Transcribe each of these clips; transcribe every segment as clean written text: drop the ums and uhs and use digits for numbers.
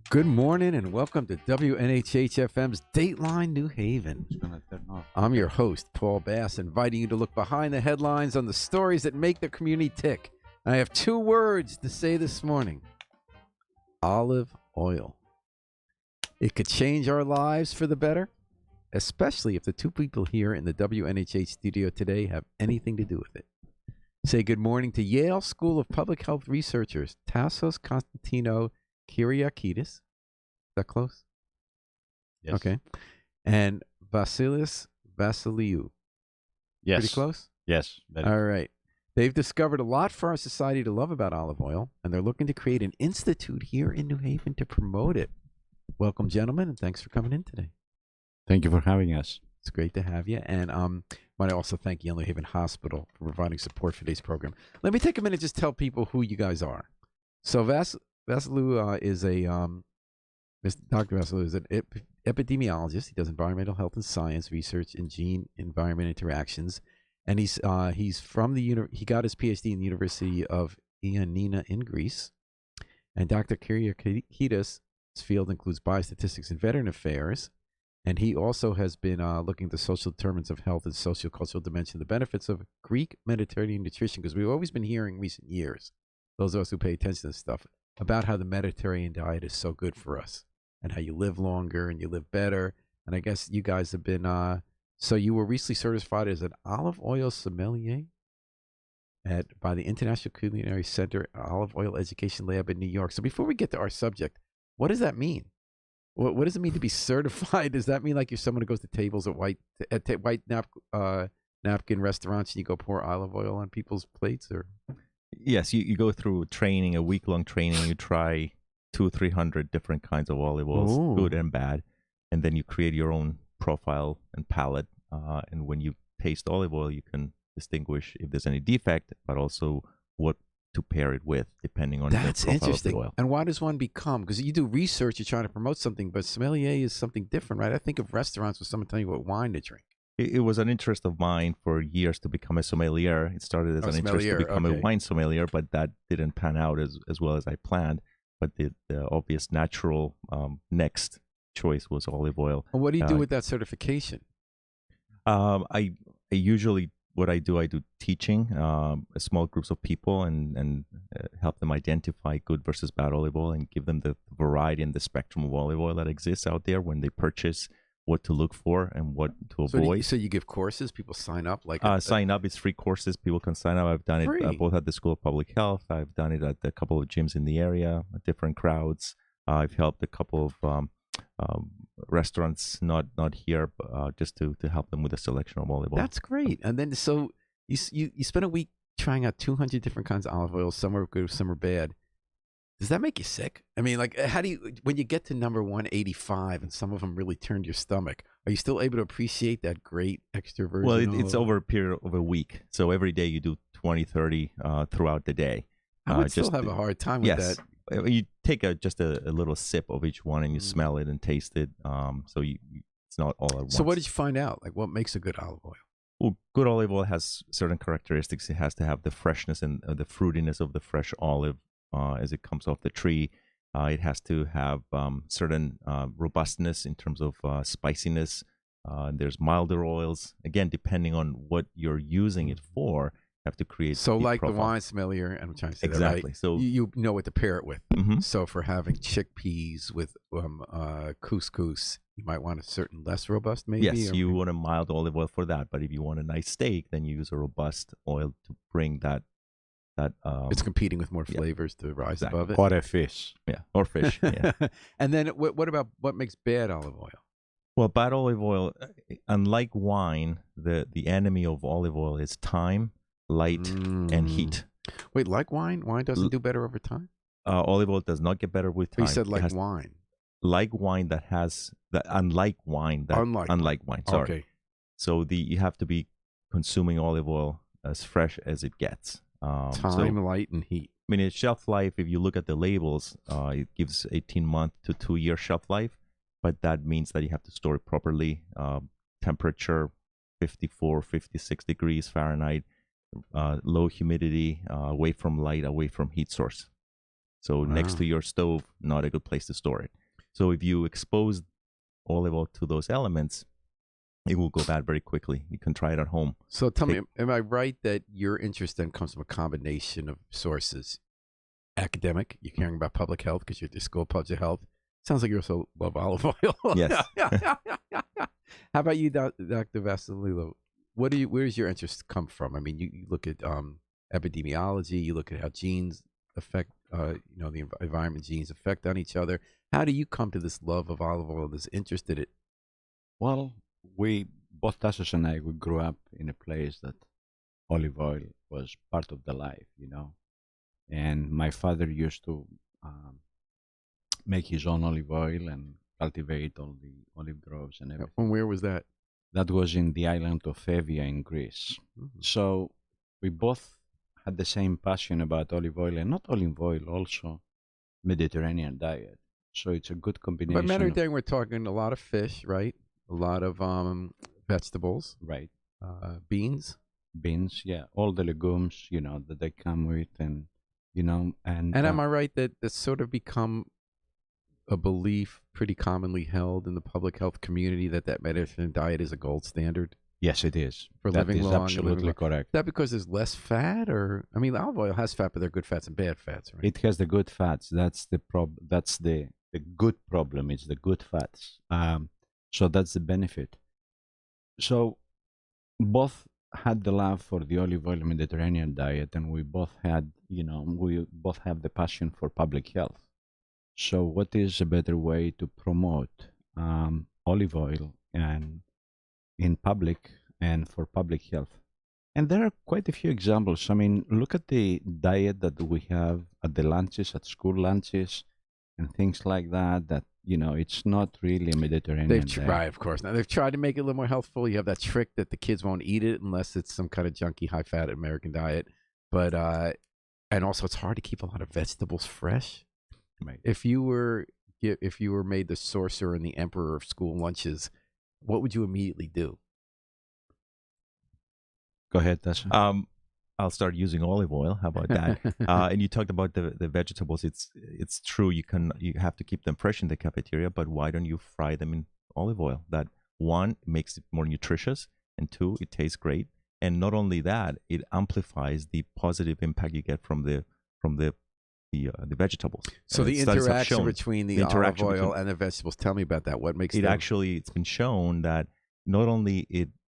Good morning and welcome to WNHH-FM's Dateline New Haven. I'm your host, Paul Bass, inviting you to look behind the headlines on the stories that make the community tick. I have two words to say this morning. Olive oil. It could change our lives for the better, especially if the two people here in the WNHH studio today have anything to do with it. Say good morning to Yale School of Public Health researchers, Tassos Konstantino Kyriakidis. Is that close? Yes. Okay. And Vasilis Vasiliou. Yes. Pretty close? Yes. All right. They've discovered a lot for our society to love about olive oil, and they're looking to create an institute here in New Haven to promote it. Welcome, gentlemen, and thanks for coming in today. Thank you for having us. It's great to have you. And might I also thank Yale New Haven Hospital for providing support for today's program. Let me take a minute and just tell people who you guys are. So Vasiliou is Dr. Vasiliou is an epidemiologist. He does environmental health and science research in gene-environment interactions, and he's from the he got his PhD in the University of Ioannina in Greece. And Dr. Kyriakidis' field includes biostatistics and veteran affairs, and he also has been looking at the social determinants of health and sociocultural dimension, the benefits of Greek Mediterranean nutrition, because we've always been hearing in recent years, those of us who pay attention to this stuff, about how the Mediterranean diet is so good for us and how you live longer and you live better. And I guess you guys have been, so you were recently certified as an olive oil sommelier by the International Culinary Center Olive Oil Education Lab in New York. So before we get to our subject, what does that mean? What does it mean to be certified? Does that mean like you're someone who goes to tables at white napkin restaurants and you go pour olive oil on people's plates? Or Yes, you go through training, a week-long training. You try 200-300 different kinds of olive oils, Ooh. good and bad, and then you create your own profile and palette. And when you taste olive oil, you can distinguish if there's any defect, but also what to pair it with, depending on that's the profile interesting. of the oil. And why does one become? Because you do research, you're trying to promote something, but sommelier is something different, right? I think of restaurants with someone telling you what wine to drink. It was an interest of mine for years to become a sommelier. It started as an interest to become a wine sommelier, but that didn't pan out as well as I planned. But the obvious natural next choice was olive oil. And what do you do with that certification? I usually, what I do teaching small groups of people and help them identify good versus bad olive oil and give them the variety and the spectrum of olive oil that exists out there when they purchase, what to look for and what to avoid. So you give courses, people sign up? Sign up, it's free courses. People can sign up. I've done it both at the School of Public Health. I've done it at a couple of gyms in the area, different crowds. I've helped a couple of restaurants, not here, but just to help them with the selection of olive oil. That's great. And then so you spend a week trying out 200 different kinds of olive oil. Some are good, some are bad. Does that make you sick? I mean, like, how do you, when you get to number 185 and some of them really turned your stomach, are you still able to appreciate that great extra version? Well, it's over a period of a week. So every day you do 20, 30 throughout the day. I would still have a hard time with that. You take just a little sip of each one and you smell it and taste it. So it's not all at once. So what did you find out? Like, what makes a good olive oil? Well, good olive oil has certain characteristics. It has to have the freshness and the fruitiness of the fresh olive as it comes off the tree. It has to have certain robustness in terms of spiciness. There's milder oils. Again, depending on what you're using it for, you have to create. So like profile. The wine sommelier, and I'm trying to say exactly. That right? So you know what to pair it with. Mm-hmm. So for having chickpeas with couscous, you might want a certain less robust, maybe. Yes, you want a mild olive oil for that. But if you want a nice steak, then you use a robust oil to bring that. It's competing with more flavors to rise above it. Or a fish. Yeah, or fish. Yeah. And then what about what makes bad olive oil? Well, bad olive oil, unlike wine, the enemy of olive oil is time, light, and heat. Wait, like wine? Wine doesn't do better over time? Olive oil does not get better with time. You said like wine. Like wine that has unlike wine. Unlike wine. Sorry. Okay. So you have to be consuming olive oil as fresh as it gets. Time, light, and heat. I mean, its shelf life, if you look at the labels, it gives 18-month to 2-year shelf life, but that means that you have to store it properly. Temperature, 54, 56 degrees Fahrenheit, low humidity, away from light, away from heat source. So next Wow. to your stove, not a good place to store it. So if you expose olive oil to those elements, it will go bad very quickly. You can try it at home. So tell me, Take- am I right that your interest then comes from a combination of sources? Academic, you're caring about public health because you're at the School of Public Health. Sounds like you also love olive oil. Yes. How about you, Dr. Vasililo? Where does your interest come from? I mean, you look at epidemiology, you look at how genes affect, the environment genes affect on each other. How do you come to this love of olive oil, this interest in it? Well, we both Tassos and I we grew up in a place that olive oil was part of the life, And my father used to make his own olive oil and cultivate all the olive groves and everything. And where was that? That was in the island of Evia in Greece. Mhm. So we both had the same passion about olive oil, and not olive oil, also Mediterranean diet. So it's a good combination. But of- Mediterranean, we're talking a lot of fish, right? A lot of vegetables, right? beans. Beans, yeah, all the legumes, that they come with, and And am I right that that's sort of become a belief pretty commonly held in the public health community that Mediterranean diet is a gold standard yes, it is for That living is long? and living absolutely long? correct. Is that because there's less fat, or I mean, olive oil has fat, but there are good fats and bad fats, right? It has the good fats. That's the That's the good problem. It's the good fats. So that's the benefit. So both had the love for the olive oil Mediterranean diet, and we both had, we both have the passion for public health. So what is a better way to promote olive oil and in public and for public health? And there are quite a few examples. I mean, look at the diet that we have at the lunches, at school lunches, and things like that. That it's not really a Mediterranean They've diet. tried, of course. Now they've tried to make it a little more healthful. You have that trick that the kids won't eat it unless it's some kind of junky, high-fat American diet. But and also it's hard to keep a lot of vegetables fresh. Right. If you were made the sorcerer and the emperor of school lunches, what would you immediately do? Go ahead, Tasha. I'll start using olive oil. How about that? And you talked about the vegetables. It's true. You have to keep them fresh in the cafeteria, but why don't you fry them in olive oil? That one makes it more nutritious, and two, it tastes great. And not only that, it amplifies the positive impact you get from the vegetables. So the Studies have interaction shown between the interaction olive oil between- and the vegetables. Tell me about that. What makes it them... actually, it's been shown that not only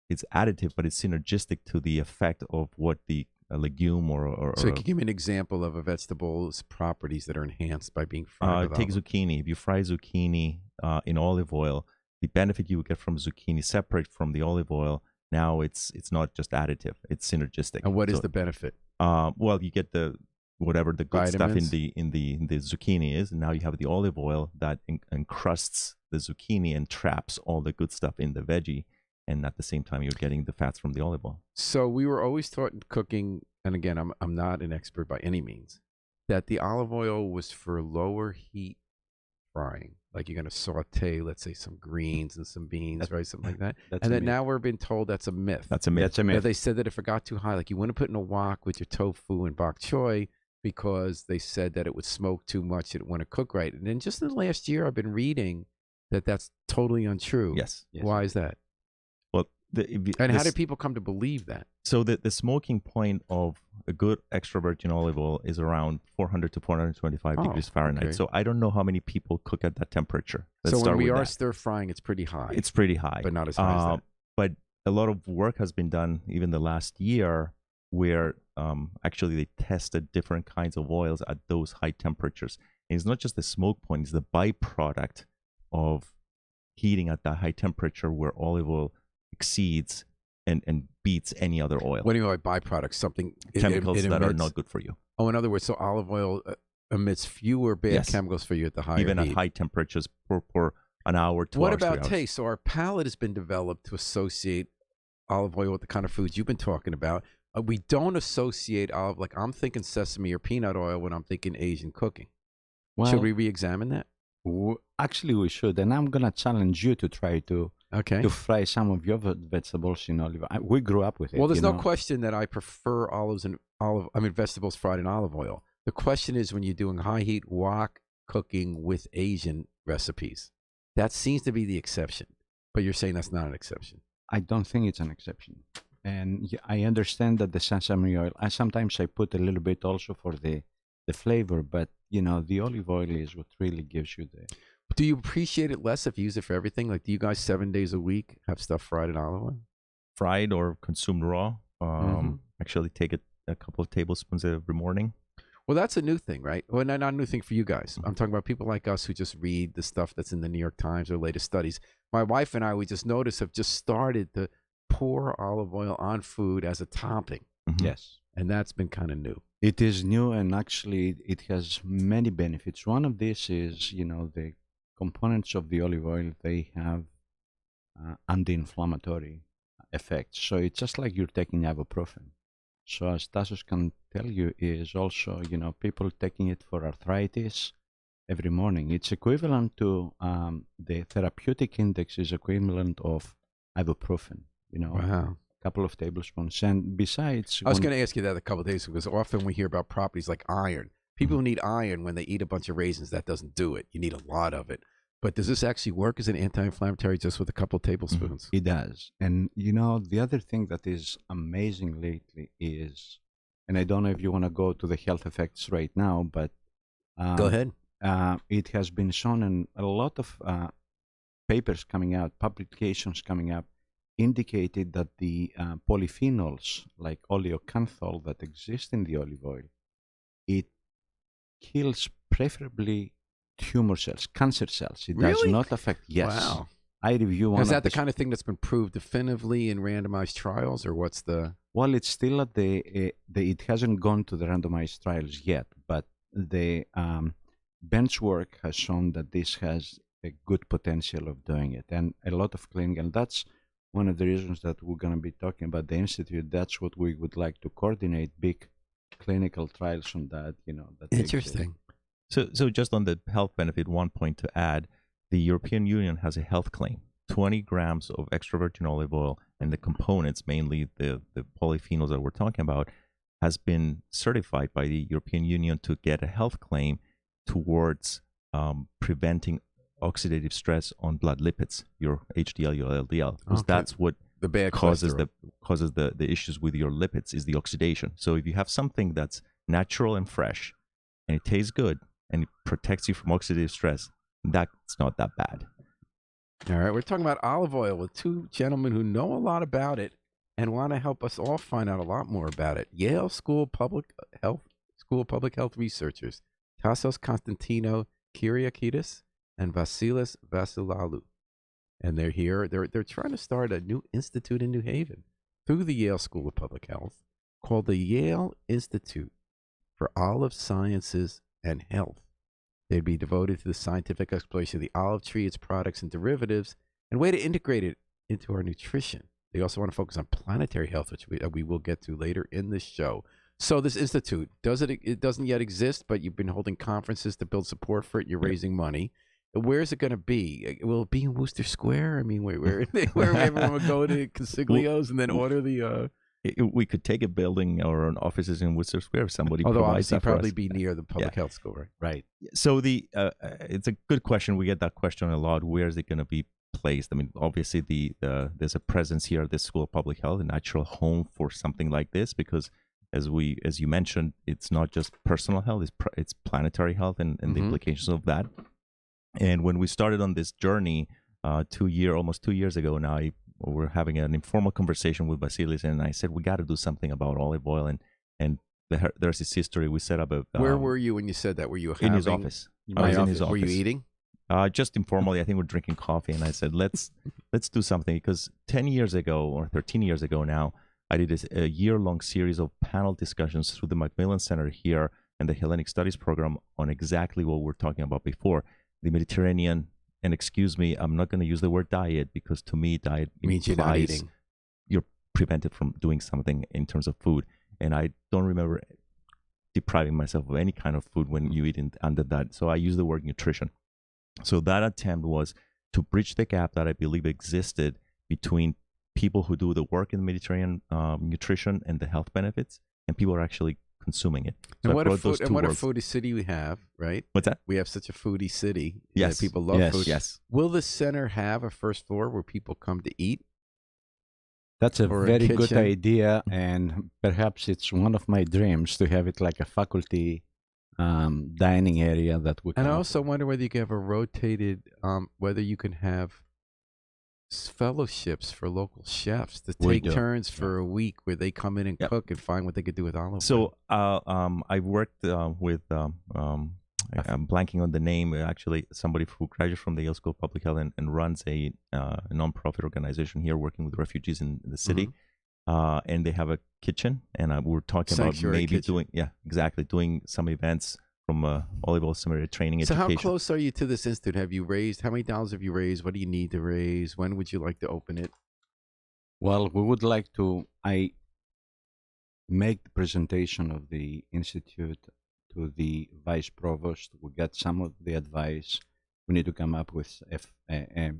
it's additive, but it's synergistic to the effect of what the legume or So can you give me an example of a vegetable's properties that are enhanced by being fried? with take olive? zucchini. If you fry zucchini in olive oil, the benefit you would get from zucchini separate from the olive oil. Now it's not just additive; it's synergistic. And what is So, the benefit? well, you get whatever the good stuff Vitamins? in the zucchini is, and now you have the olive oil that encrusts the zucchini and traps all the good stuff in the veggie. And at the same time, you're getting the fats from the olive oil. So we were always taught in cooking, and again, I'm not an expert by any means, that the olive oil was for lower heat frying. Like you're going to saute, let's say, some greens and some beans, right? Something like that. That's And a then myth. now we're being told that's a myth. That's a myth. That's a That myth. they said that if it got too high, like you wouldn't put in a wok with your tofu and bok choy because they said that it would smoke too much, it wouldn't cook right. And then just in the last year, I've been reading that that's totally untrue. Yes. Yes. Why is that? Well, And how did people come to believe that? So the smoking point of a good extra virgin olive oil is around 400 to 425 Oh, degrees Fahrenheit. okay. So I don't know how many people cook at that temperature. Let's So when start we with are that. stir frying, it's pretty high. It's pretty high, but not as high as that. But a lot of work has been done, even the last year, where actually they tested different kinds of oils at those high temperatures. And it's not just the smoke point; it's the byproduct of heating at that high temperature, where olive oil exceeds and beats any other oil. What do you mean by byproducts? Something Chemicals that are emits- not good for you. Oh, in other words, so olive oil emits fewer bad Yes. chemicals for you at the higher Even at heat. high temperatures for an hour, 2 What hours, 3 about hours. taste? So our palate has been developed to associate olive oil with the kind of foods you've been talking about. We don't associate olive, like I'm thinking sesame or peanut oil when I'm thinking Asian cooking. Well, Should we re-examine that? Actually, we should. And I'm going to challenge you to try to Okay. fry some of your vegetables in olive oil. We grew up with it. Well, there's you no know. question that I prefer vegetables fried in olive oil. The question is when you're doing high heat wok cooking with Asian recipes, that seems to be the exception. But you're saying that's not an exception. I don't think it's an exception. And I understand that the sesame oil, sometimes I put a little bit also for the flavor, but the olive oil is what really gives you the. Do you appreciate it less if you use it for everything? Like, do you guys 7 days a week have stuff fried in olive oil? Fried or consumed raw. Actually, take a couple of tablespoons every morning. Well, that's a new thing, right? Well, not a new thing for you guys. I'm talking about people like us who just read the stuff that's in the New York Times or latest studies. My wife and I, we just noticed, have just started to pour olive oil on food as a topping. Yes. And that's been kind of new. It is new, and actually it has many benefits. One of these is, the components of the olive oil, they have anti-inflammatory effects. So it's just like you're taking ibuprofen. So as Tassos can tell you, is also, people taking it for arthritis every morning. It's equivalent to the therapeutic index is equivalent of ibuprofen, Wow. a couple of tablespoons. And besides... I was going to ask you that a couple of days ago, because often we hear about properties like iron. People who need iron when they eat a bunch of raisins, that doesn't do it. You need a lot of it. But does this actually work as an anti-inflammatory just with a couple of tablespoons? It does. And, the other thing that is amazing lately is, and I don't know if you want to go to the health effects right now, but... Go ahead. It has been shown, and a lot of papers coming out, publications coming up, indicated that the polyphenols, like oleocanthal that exist in the olive oil, it kills preferably tumor cells, cancer cells. It does Really? not affect. Yes. Wow. I review one. Is that the kind of thing that's been proved definitively in randomized trials, or what's the? Well, it's still at it hasn't gone to the randomized trials yet, but the bench work has shown that this has a good potential of doing it, and a lot of clinical. That's one of the reasons that we're going to be talking about the institute. That's what we would like to coordinate big clinical trials on that. That Interesting. So just on the health benefit, one point to add, the European Union has a health claim. 20 grams of extra virgin olive oil and the components, mainly the polyphenols that we're talking about, has been certified by the European Union to get a health claim towards preventing oxidative stress on blood lipids, your HDL, your LDL, because that's what the bad causes the issues with your lipids is the oxidation. So if you have something that's natural and fresh, and it tastes good, and it protects you from oxidative stress, that's not that bad. All right, we're talking about olive oil with two gentlemen who know a lot about it and want to help us all find out a lot more about it. Yale School of Public Health researchers Tassos Konstantino Kyriakidis and Vasilis Vasilalu. And they're here. They're trying to start a new institute in New Haven through the Yale School of Public Health called the Yale Institute for Olive Sciences and Health. They'd be devoted to the scientific exploration of the olive tree, its products and derivatives, and a way to integrate it into our nutrition. They also want to focus on planetary health, which we will get to later in this show. So this institute, it doesn't yet exist, but you've been holding conferences to build support for it. You're raising money. Where is it going to be? Will it be in Worcester Square? I mean, where everyone would go to Consiglio's and then order the... We could take a building or an offices in Worcester Square if somebody although provides obviously that for probably us. be near the public health school, right? Right. So it's a good question. We get that question a lot. Where is it going to be placed? I mean, obviously there's a presence here at the School of Public Health, a natural home for something like this, because as you mentioned, it's not just personal health, it's planetary health and the implications of that. And when we started on this journey almost 2 years ago now, we're having an informal conversation with Vasilis, and I said, we got to do something about olive oil. And there's this history. We set up a... Where were you when you said that? Were you in his office? I was in his office. Were you eating? Just informally. I think we're drinking coffee. And I said, let's do something. Because 10 years ago or 13 years ago now, I did a year-long series of panel discussions through the Macmillan Center here and the Hellenic Studies program on exactly what we're talking about before. The Mediterranean... And excuse me, I'm not going to use the word diet, because to me, diet means you're not eating. You're prevented from doing something in terms of food. And I don't remember depriving myself of any kind of food when you eat under that. So I use the word nutrition. So that attempt was to bridge the gap that I believe existed between people who do the work in the Mediterranean nutrition and the health benefits, and people who are actually consuming it. So And I what a brought those food, and two what a worlds. foodie city we have, right? What's that? We have such a foodie city. Yes. That people love Yes. food. Yes. Will the center have a first floor where people come to eat? That's a Or a very good kitchen. idea, and perhaps it's one of my dreams to have it like a faculty dining area that we can. And I offer. also wonder whether you can have a rotated, whether you can have fellowships for local chefs to We take do. turns for a week where they come in and Yep. cook and find what they could do with olive oil. So I've worked with I'm blanking on the name. Actually, somebody who graduated from the Yale School of Public Health and runs a nonprofit organization here working with refugees in the city. And they have a kitchen, and we're talking Sanctuary about maybe kitchen. doing some events from olive oil seminary training So education. how close are you to this institute? Have you raised, how many dollars have you raised? What do you need to raise? When would you like to open it? Well, we would like to. I make the presentation of the institute to the vice provost. We get some of the advice. We need to come up with a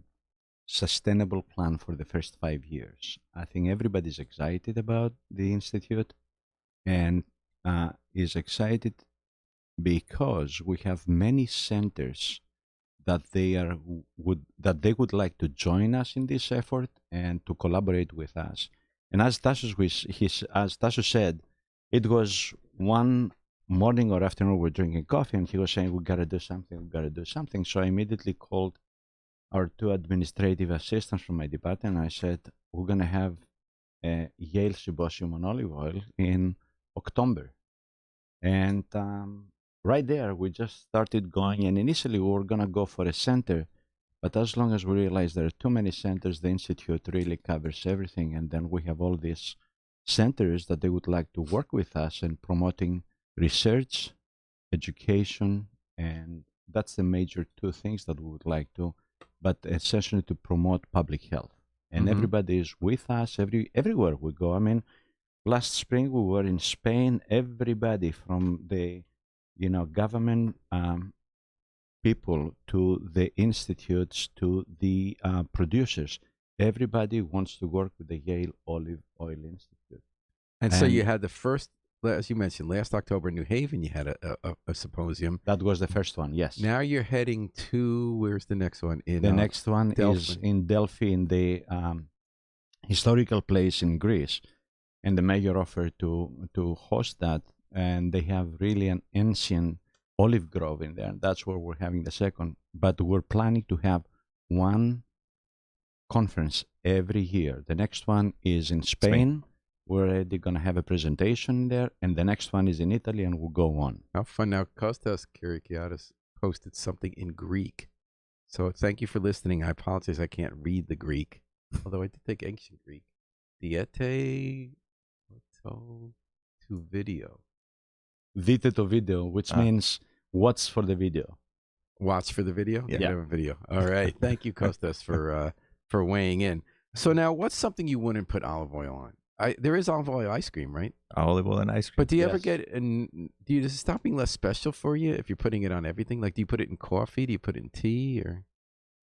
sustainable plan for the first 5 years. I think everybody's excited about the institute, and is excited because we have many centers that they would like to join us in this effort and to collaborate with us. And as Tassos said, it was one morning or afternoon we're drinking coffee, and he was saying we gotta do something. So I immediately called our two administrative assistants from my department, and I said we're gonna have a Yale Symposium on olive oil in October, and right there we just started going. And initially we were gonna go for a center, but as long as we realized there are too many centers, the institute really covers everything, and then we have all these centers that they would like to work with us in promoting research, education, and that's the major two things that we would like to, but essentially to promote public health. And everybody is with us everywhere we go. I mean, last spring we were in Spain. Everybody from the government people to the institutes to the producers, everybody wants to work with the Yale Olive Oil Institute. And so you And- had the first, as you mentioned, last October in New Haven, you had a symposium. That was the first one, yes. Now you're heading to, where's the next one? In The next one is Delphi. in Delphi, in the historical place in Greece, and the mayor offered to host that, and they have really an ancient olive grove in there. That's where we're having the second, but we're planning to have one conference every year. The next one is in Spain. We're already going to have a presentation there, and the next one is in Italy, and we'll go on. How fun. Now, Kostas Kyriakiadis posted something in Greek. So thank you for listening. I apologize. I can't read the Greek, although I did take ancient Greek. Diete to video. Dite to video, which means what's for the video. Watch for the video? Yeah. We have a video. All right. Thank you, Kostas, for weighing in. So now, what's something you wouldn't put olive oil on? There is olive oil ice cream, right? Olive oil and ice cream. But do you ever Yes. get, does it stop being less special for you if you're putting it on everything? Like, do you put it in coffee? Do you put it in tea? Or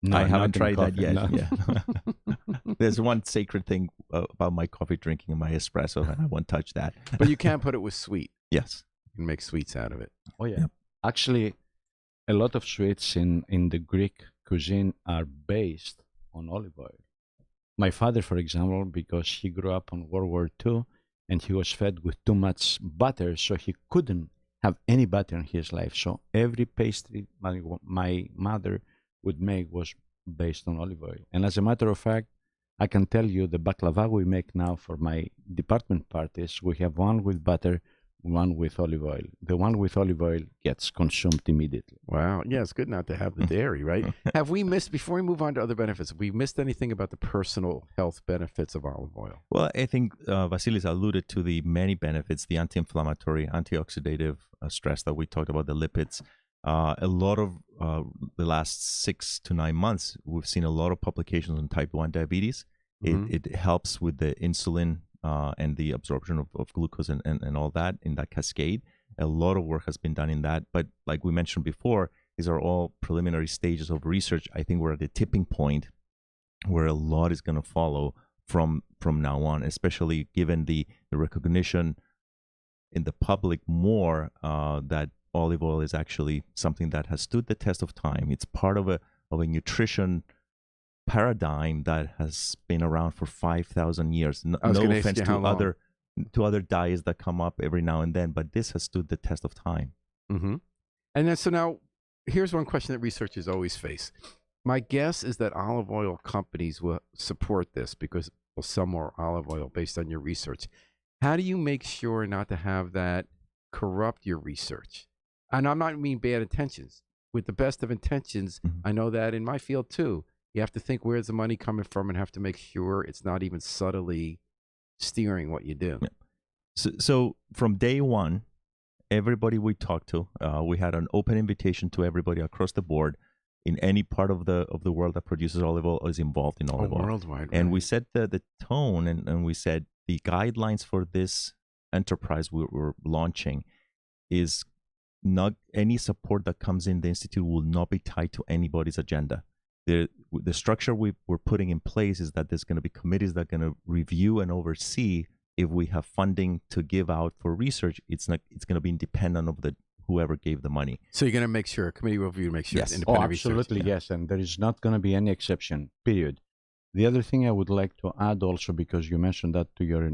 No, I not haven't in tried that coffee, yet. no. Yeah. There's one sacred thing about my coffee drinking and my espresso, and I won't touch that. But you can put it with sweet. Yes. You can make sweets out of it. Oh yeah. Yep. Actually, a lot of sweets in the Greek cuisine are based on olive oil. My father, for example, because he grew up on World War II and he was fed with too much butter, so he couldn't have any butter in his life. So every pastry my mother would make was based on olive oil. And as a matter of fact, I can tell you the baklava we make now for my department parties, we have one with butter, one with olive oil. The one with olive oil gets consumed immediately. Wow. Yeah, it's good not to have the dairy, right? Have we missed, before we move on to other benefits, have we missed anything about the personal health benefits of olive oil? Well, I think Vasilis alluded to the many benefits, the anti-inflammatory, antioxidative stress that we talked about, the lipids. A lot of the last 6 to 9 months, we've seen a lot of publications on type 1 diabetes. It helps with the insulin and the absorption of glucose and all that in that cascade. A lot of work has been done in that. But like we mentioned before, these are all preliminary stages of research. I think we're at the tipping point where a lot is going to follow from now on, especially given the recognition in the public more that olive oil is actually something that has stood the test of time. It's part of a nutrition paradigm that has been around for 5,000 years. No, I was no gonna ask offense you how long. to other diets that come up every now and then, but this has stood the test of time. Mm-hmm. And then, so now, here's one question that researchers always face. My guess is that olive oil companies will support this because they'll sell more olive oil based on your research. How do you make sure not to have that corrupt your research? And I'm not mean bad intentions. With the best of intentions, Mhm. I know that in my field too. You have to think, where's the money coming from, and have to make sure it's not even subtly steering what you do. Yeah. So from day one, everybody we talked to, we had an open invitation to everybody across the board in any part of the world that produces olive oil or is involved in olive oil. Worldwide. And we right. set the tone, and we said the guidelines for this enterprise we're launching is not any support that comes in the institute will not be tied to anybody's agenda. The structure we're putting in place is that there's going to be committees that are going to review and oversee if we have funding to give out for research. It's going to be independent of whoever gave the money. So you're going to make sure a committee review makes sure Yes. it's Oh, independent research. absolutely, yes. And there is not going to be any exception, period. The other thing I would like to add also, because you mentioned that to your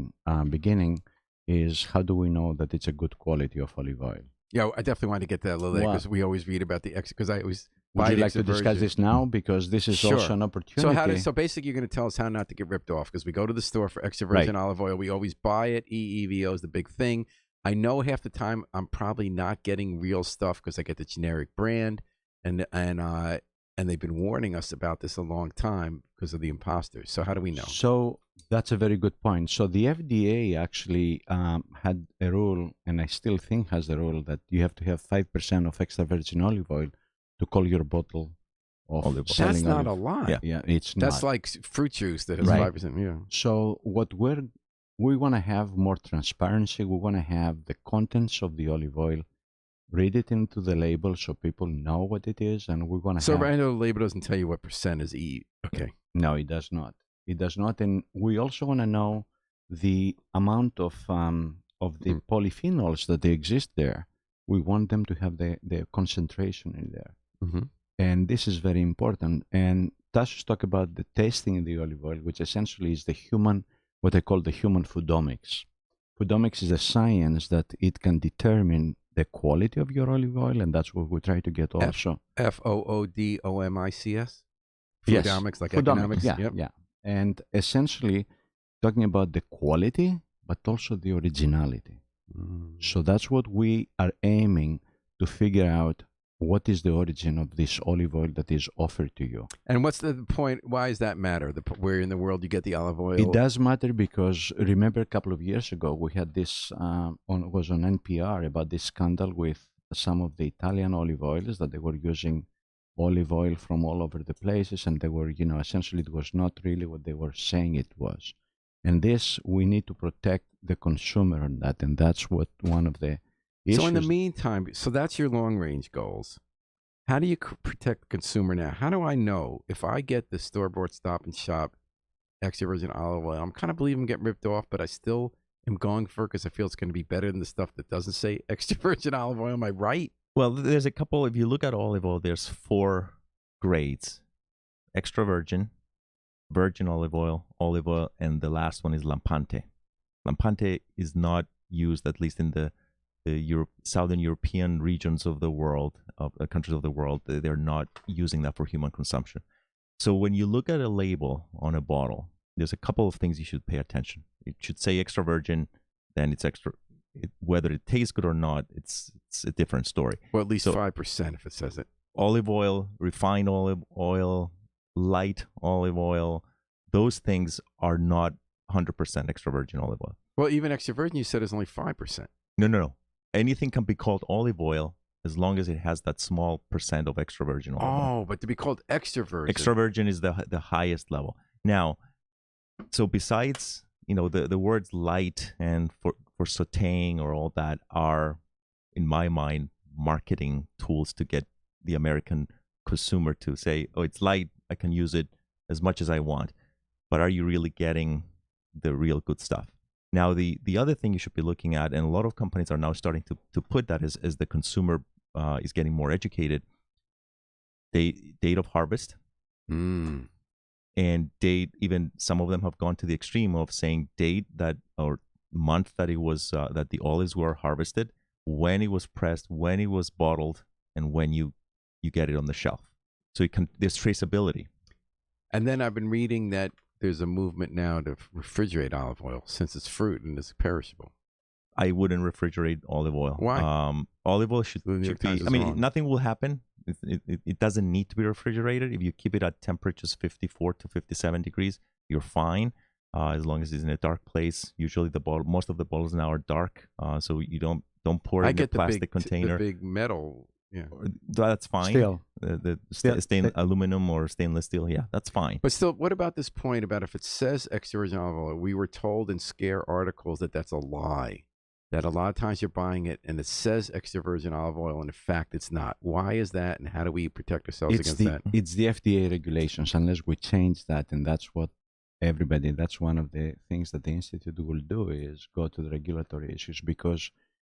beginning, is how do we know that it's a good quality of olive oil? Yeah, I definitely want to get to that a little later Wow. because we always read about the because I always Would buy you the like to extra discuss virgin. this now? Because this is Sure. also an opportunity. So basically you're going to tell us how not to get ripped off because we go to the store for extra Right. virgin olive oil. We always buy it. EEVO is the big thing. I know half the time I'm probably not getting real stuff because I get the generic brand, and they've been warning us about this a long time because of the imposters. So how do we know? So that's a very good point. So the FDA actually had a rule, and I still think has the rule, that you have to have 5% of extra virgin olive oil to call your bottle of Olive oil. selling That's not olive. a lot. Yeah. Yeah, it's not. That's like fruit juice that has Right. 5%. Yeah. So what we want to have more transparency. We want to have the contents of the olive oil, read it into the label so people know what it is, and we want to So have. I know the label doesn't tell you what percent is E. Okay. No, it does not. It does not, and we also want to know the amount of the polyphenols that they exist there. We want them to have the concentration in there, Mm-hmm. and this is very important. And Tassos talk about the tasting in the olive oil, which essentially is the human, what I call the human foodomics. Foodomics is a science that it can determine the quality of your olive oil, and that's what we try to get also. FOODOMICS. Yes. Foodomics, like Foodomics, economics. yeah, Yep. yeah. And essentially talking about the quality, but also the originality. So that's what we are aiming to figure out. What is the origin of this olive oil that is offered to you? And what's the point? Why does that matter? Where in the world you get the olive oil? It does matter because remember a couple of years ago we had this was on NPR about this scandal with some of the Italian olive oils that they were using olive oil from all over the places, and they were, essentially it was not really what they were saying it was. And this, we need to protect the consumer on that, and that's what one of the issues. So in the meantime, so that's your long range goals. How do you protect the consumer now? How do I know if I get the store-bought Stop and Shop extra virgin olive oil? I'm kind of believe I'm getting ripped off, but I still am going for it because I feel it's going to be better than the stuff that doesn't say extra virgin olive oil. Am I right? Well, there's a couple. If you look at olive oil, there's 4 grades: extra virgin, virgin olive oil, and the last one is lampante. Lampante is not used, at least in the Southern European regions of the world, of countries of the world. They're not using that for human consumption. So when you look at a label on a bottle, there's a couple of things you should pay attention. It should say extra virgin, then it's extra. Whether it tastes good or not, it's a different story. Well, at least So- 5% if it says it. Olive oil, refined olive oil, light olive oil, those things are not 100% extra virgin olive oil. Well, even extra virgin, you said is only 5%. No. Anything can be called olive oil as long as it has that small percent of extra virgin olive oil. Oh, but to be called extra virgin. Extra virgin is the highest level. Now, so besides, the words light and for sautéing or all that are, in my mind, marketing tools to get the American consumer to say, oh, it's light, I can use it as much as I want. But are you really getting the real good stuff? Now, the other thing you should be looking at, and a lot of companies are now starting to put that as the consumer is getting more educated, date of harvest, Mm. and date, even some of them have gone to the extreme of saying date that, or month that it was that the olives were harvested, when it was pressed, when it was bottled, and when you get it on the shelf. So there's traceability. And then I've been reading that there's a movement now to refrigerate olive oil since it's fruit and it's perishable. I wouldn't refrigerate olive oil. Why? Olive oil should The New York Times be. is I mean, wrong. nothing will happen. It doesn't need to be refrigerated. If you keep it at temperatures 54 to 57 degrees, you're fine. As long as it's in a dark place. Usually, most of the bottles now are dark, so you don't pour it I in a get the plastic big, container. the big metal. Yeah. That's fine. Still, Aluminum or stainless steel. Yeah, that's fine. But still, what about this point about if it says extra virgin olive oil? We were told in scare articles that that's a lie. That a lot of times you're buying it and it says extra virgin olive oil, and in fact it's not. Why is that, and how do we protect ourselves against that? It's the FDA regulations. Unless we change that, and that's what that's one of the things that the Institute will do, is go to the regulatory issues, because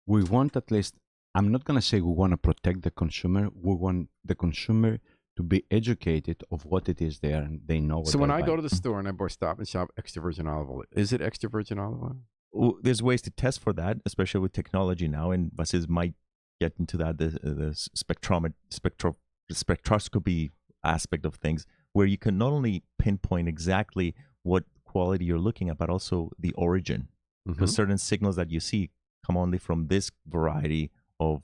we want, at least, I'm not going to say we want to protect the consumer. We want the consumer to be educated of what it is there, and they know what So when they're I go buying. to the store and I buy Stop and Shop extra virgin olive oil, is it extra virgin olive oil? There's ways to test for that, especially with technology now, and Vasis might get into that, the spectroscopy aspect of things, where you can not only pinpoint exactly what quality you're looking at, but also the origin, because certain signals that you see come only from this variety of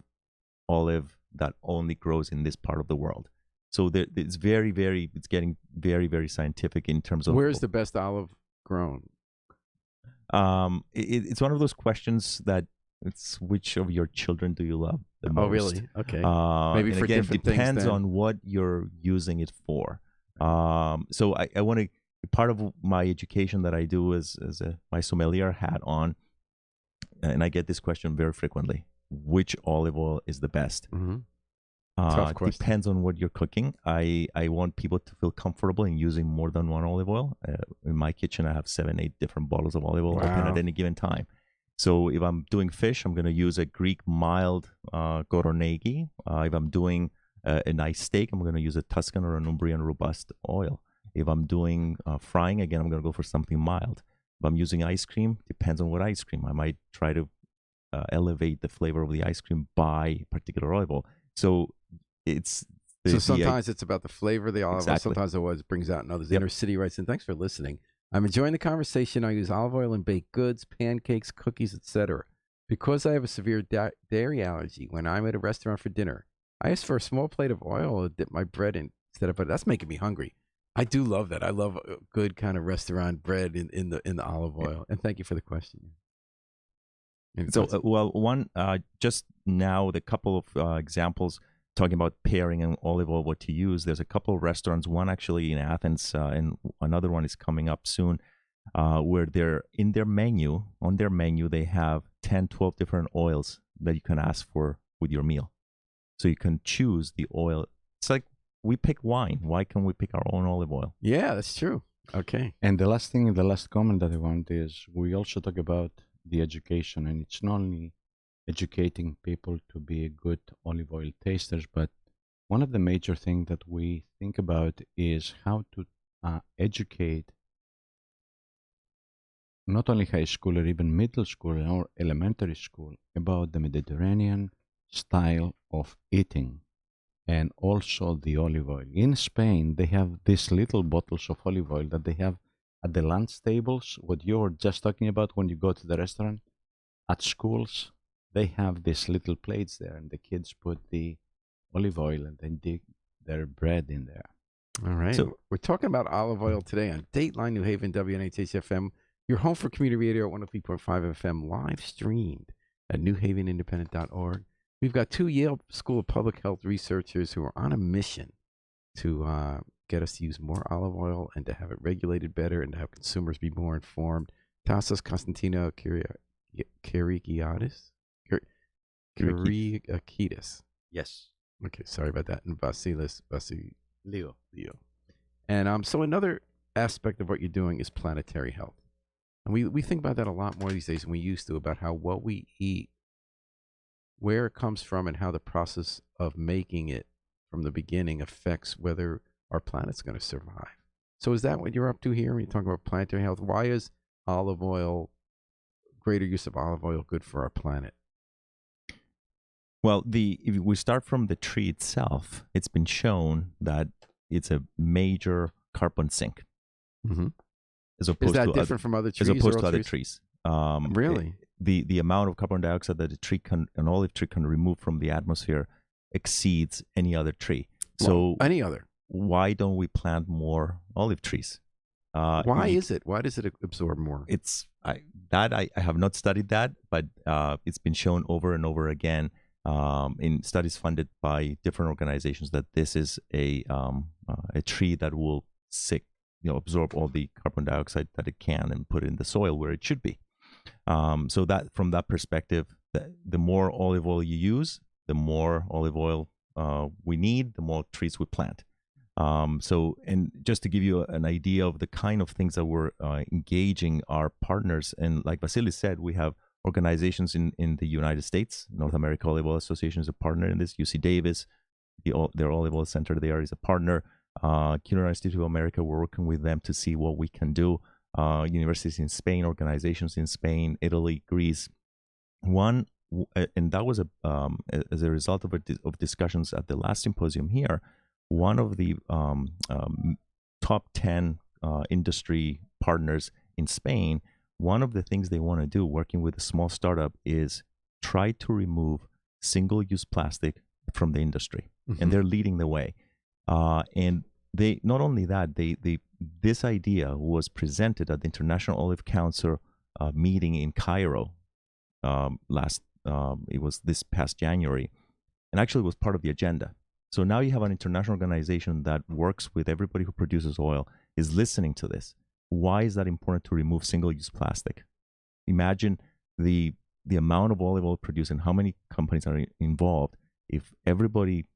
olive that only grows in this part of the world. So it's it's getting very, very scientific in terms of Where's the best olive grown? It's one of those questions that it's which of your children do you love the most? Oh, really? Okay. Maybe for again, different things depends then. on what you're using it for. So I want to, part of my education that I do is my sommelier hat on, and I get this question very frequently: which olive oil is the best? Mm-hmm. Tough question. Depends on what you're cooking. I want people to feel comfortable in using more than one olive oil. In my kitchen, I have 7-8 different bottles of olive oil open at any given time. So if I'm doing fish, I'm going to use a Greek mild Goronegi. If I'm doing a nice steak, I'm going to use a Tuscan or an Umbrian robust oil. If I'm doing frying, again, I'm going to go for something mild. If I'm using ice cream, depends on what ice cream. I might try to elevate the flavor of the ice cream by particular olive oil. So it's sometimes it's about the flavor of the olive oil. Exactly. Sometimes it brings out in others. Yep. Inner City writes in, thanks for listening. I'm enjoying the conversation. I use olive oil in baked goods, pancakes, cookies, etc. Because I have a severe dairy allergy, when I'm at a restaurant for dinner, I ask for a small plate of oil to dip my bread in instead of butter. That's making me hungry. I do love that. I love a good kind of restaurant bread in the olive oil. And thank you for the question. So, just now, the couple of examples talking about pairing and olive oil, what to use. There's a couple of restaurants, one actually in Athens, and another one is coming up soon, where on their menu, they have 10, 12 different oils that you can ask for with your meal. So you can choose the oil. It's like we pick wine. Why can't we pick our own olive oil? Yeah, that's true. Okay. And the last comment that I want is, we also talk about the education, and it's not only educating people to be good olive oil tasters, but one of the major things that we think about is how to educate not only high school or even middle school or elementary school about the Mediterranean style of eating, and also the olive oil. In Spain, they have these little bottles of olive oil that they have at the lunch tables, what you were just talking about when you go to the restaurant. At schools, they have these little plates there, and the kids put the olive oil and then dig their bread in there. All right. So we're talking about olive oil today on Dateline New Haven, WNHH-FM, your home for community radio at 103.5 FM, live streamed at newhavenindependent.org. We've got 2 Yale School of Public Health researchers who are on a mission to get us to use more olive oil and to have it regulated better and to have consumers be more informed. Tasos Konstantino Kyriakidis. Yes. Okay, sorry about that. And Vasilis Leo. And so another aspect of what you're doing is planetary health. And we think about that a lot more these days than we used to, about how what we eat, where it comes from, and how the process of making it from the beginning affects whether our planet's going to survive. So is that what you're up to here when you talk about planetary health? Why is olive oil, greater use of olive oil, good for our planet? Well, if we start from the tree itself, it's been shown that it's a major carbon sink. Mm-hmm. As opposed Is that to different from other trees? as opposed or to other trees? trees. Really? The amount of carbon dioxide that an olive tree can remove from the atmosphere exceeds any other tree. So any other. Why don't we plant more olive trees? Why is it? Why does it absorb more? I have not studied that, but it's been shown over and over again in studies funded by different organizations that this is a tree that will absorb all the carbon dioxide that it can and put it in the soil where it should be. So that from that perspective, the more olive oil you use, the more olive oil we need, the more trees we plant. And just to give you an idea of the kind of things that we're engaging our partners, and like Vasilis said, we have organizations in the United States. North America Olive Oil Association is a partner in this. UC Davis, their olive oil center there, is a partner. Culinary Institute of America, we're working with them to see what we can do. Universities in Spain, organizations in Spain, Italy, Greece. And that was as a result of discussions at the last symposium here. One of the top 10 industry partners in Spain, one of the things they want to do, working with a small startup, is try to remove single-use plastic from the industry. Mm-hmm. And they're leading the way. And they not only that, this idea was presented at the International Olive Council meeting in Cairo it was this past January, and actually was part of the agenda. So now you have an international organization that works with everybody who produces oil, is listening to this. Why is that important to remove single-use plastic? Imagine the amount of olive oil produced and how many companies are involved. If everybody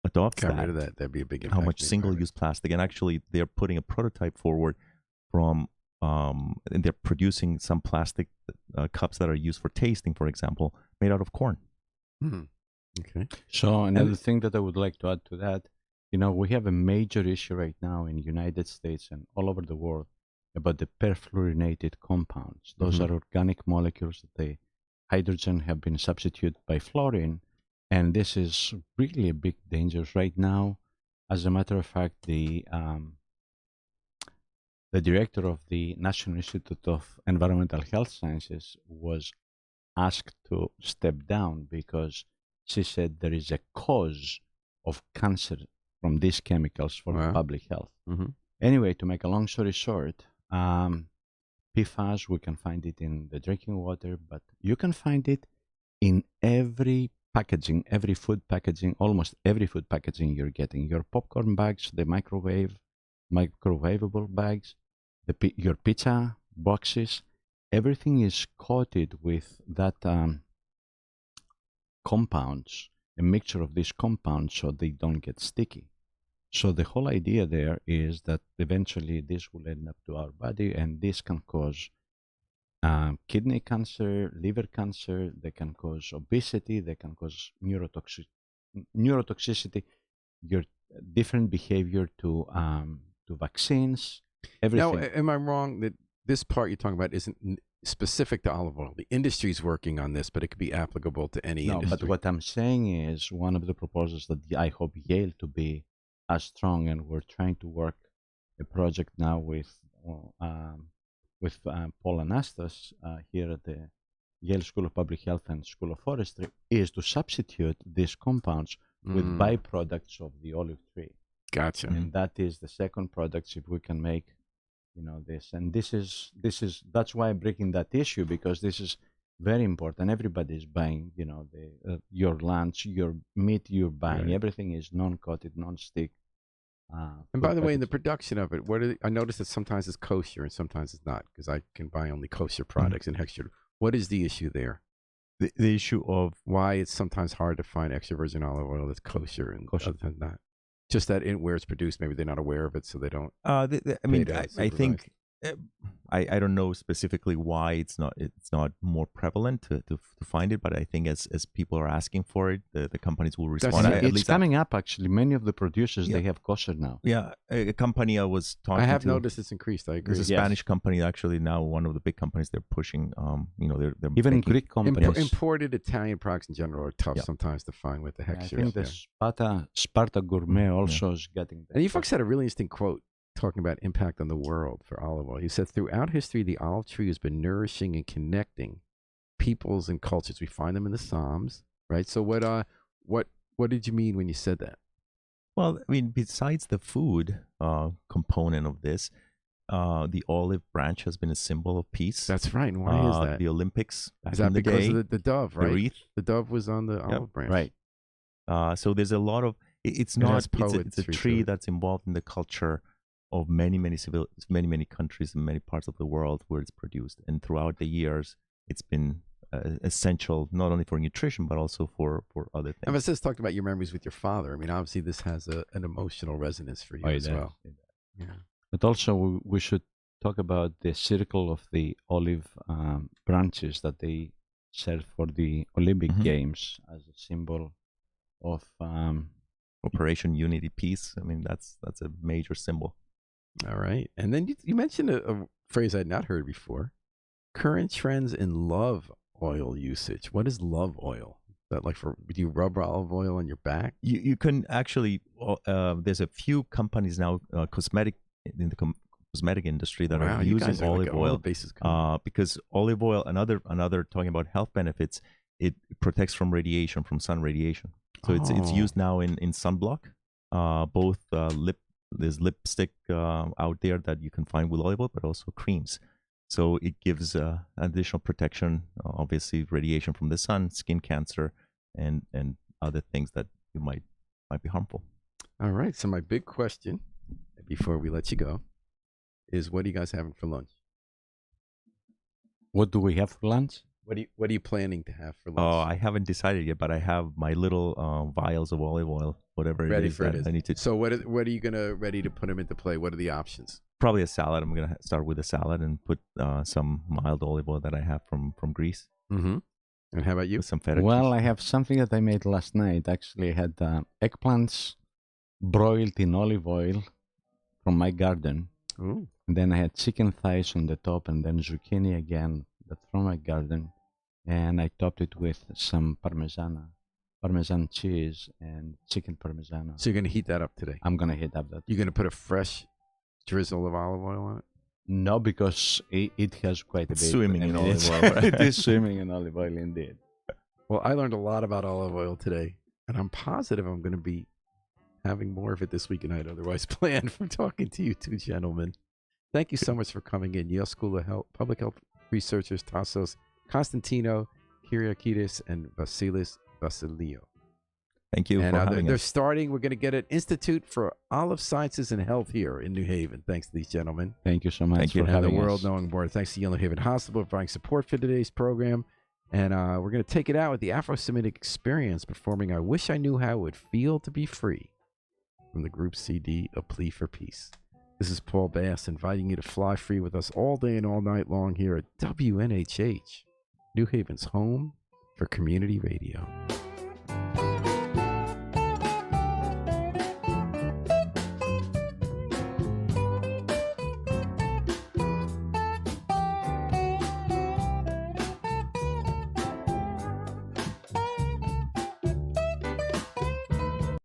adopts that'd be a big impact. How much single-use plastic, and actually they're putting a prototype forward from, and they're producing some plastic cups that are used for tasting, for example, made out of corn. Mm-hmm. Okay. So another thing that I would like to add to that, we have a major issue right now in the United States and all over the world about the perfluorinated compounds. Those are organic molecules that the hydrogen have been substituted by fluorine. And this is really a big danger right now. As a matter of fact, the director of the National Institute of Environmental Health Sciences was asked to step down because she said there is a cause of cancer from these chemicals for the public health. Mm-hmm. Anyway, to make a long story short, PFAS, we can find it in the drinking water, but you can find it in every packaging, every food packaging, almost every food packaging you're getting. Your popcorn bags, the microwavable bags, your pizza boxes, everything is coated with that compounds, a mixture of these compounds so they don't get sticky. So the whole idea there is that eventually this will end up to our body, and this can cause kidney cancer, liver cancer, they can cause obesity, they can cause neurotoxicity, your different behavior to vaccines, everything. Now, am I wrong that this part you're talking about isn't specific to olive oil? The industry's working on this, but it could be applicable to any industry. No, but what I'm saying is one of the proposals that I hope Yale to be as strong, and we're trying to work a project now with Paul Anastas here at the Yale School of Public Health and School of Forestry, is to substitute these compounds with byproducts of the olive tree. Gotcha. And that is the second product, if we can make this. And that's why I'm breaking that issue, because this is very important. Everybody is buying, your lunch, your meat you're buying. Right. Everything is non-coated, non-stick. And by the way, in the production of it, I noticed that sometimes it's kosher and sometimes it's not, because I can buy only kosher products and extra. What is the issue there? The issue of why it's sometimes hard to find extra virgin olive oil that's kosher and other than that. Just that where it's produced, maybe they're not aware of it, so they don't. I think I don't know specifically why it's not more prevalent to find it, but I think as people are asking for it, the companies will respond. That's- It's coming up actually. Many of the producers Yeah. they have kosher now. Yeah, a company I was talking I have to. noticed it's increased. I agree. There's a Yes. Spanish company actually now, one of the big companies they're pushing. They're Even making, Greek companies. Imported Italian products in general are tough Yeah. sometimes to find what the heck I shit think is. the Sparta Gourmet Yeah. also is getting. And you folks had a really interesting quote talking about impact on the world for olive oil. You said, throughout history, the olive tree has been nourishing and connecting peoples and cultures. We find them in the Psalms, right? So what did you mean when you said that? Well, I mean, besides the food component of this, the olive branch has been a symbol of peace. That's right. And why is that? The Olympics back Is that in the because day, of the dove, right? the wreath. The dove was on the olive branch. Right. So there's a lot of. It's It not. has It's a poetry to tree it. that's involved in the culture of many countries and many parts of the world where it's produced, and throughout the years, it's been essential not only for nutrition but also for other things. And Vasili's talked about your memories with your father. I mean, obviously, this has an emotional resonance for you as well. Yeah. But also we should talk about the circle of the olive branches that they serve for the Olympic Mhm. Games as a symbol of Operation Unity Peace. I mean, that's a major symbol. All right. And then you mentioned a phrase I had not heard before. Current trends in love oil usage. What is love oil? Is that like do you rub olive oil on your back? You can actually. There's a few companies now, cosmetic industry that Wow, are you using guys are like olive all the oil. bases covered. Because olive oil, another talking about health benefits, it protects from radiation, from sun radiation. So it's Oh. used now in sunblock. There's lipstick out there that you can find with olive oil, but also creams. So it gives additional protection, obviously radiation from the sun, skin cancer, and other things that you might be harmful. All right. So my big question before we let you go is, what are you guys having for lunch? what do we have for lunch? What are you planning to have for lunch? Oh, I haven't decided yet, but I have my little vials of olive oil, whatever ready it is for that it. I need to. So what are you gonna ready to put them into play? What are the options? Probably a salad. I'm gonna start with a salad and put some mild olive oil that I have from Greece Mm-hmm. And how about you? with some feta Well, cheese. I have something that I made last night. Actually, I had eggplants broiled in olive oil from my garden. Ooh. And then I had chicken thighs on the top, and then zucchini again, that's from my garden. And I topped it with some Parmesan cheese and chicken Parmesan. So you're gonna heat that up today. I'm gonna hit up that. You're gonna put a fresh drizzle of olive oil on it. No, because it has quite a It's bit. swimming in olive it's- oil, right? It is swimming in olive oil indeed. Well, I learned a lot about olive oil today, and I'm positive I'm gonna be having more of it this week than I had otherwise planned from talking to you two gentlemen. Thank you so much for coming in. Yale School of Public Health researchers Tassos Konstantino, Kyriakidis, and Vasilis Vasilio. Thank you And for they're, having they're us. starting. We're going to get an Institute for Olive Sciences and Health here in New Haven. Thanks to these gentlemen. Thank you so much Thank you. for And the having world us. knowing more. Thanks to Yale New Haven Hospital for providing support for today's program. And we're going to take it out with the Afro-Semitic Experience performing I Wish I Knew How It Would Feel to Be Free from the group CD, A Plea for Peace. This is Paul Bass inviting you to fly free with us all day and all night long here at WNHH, New Haven's home for community radio.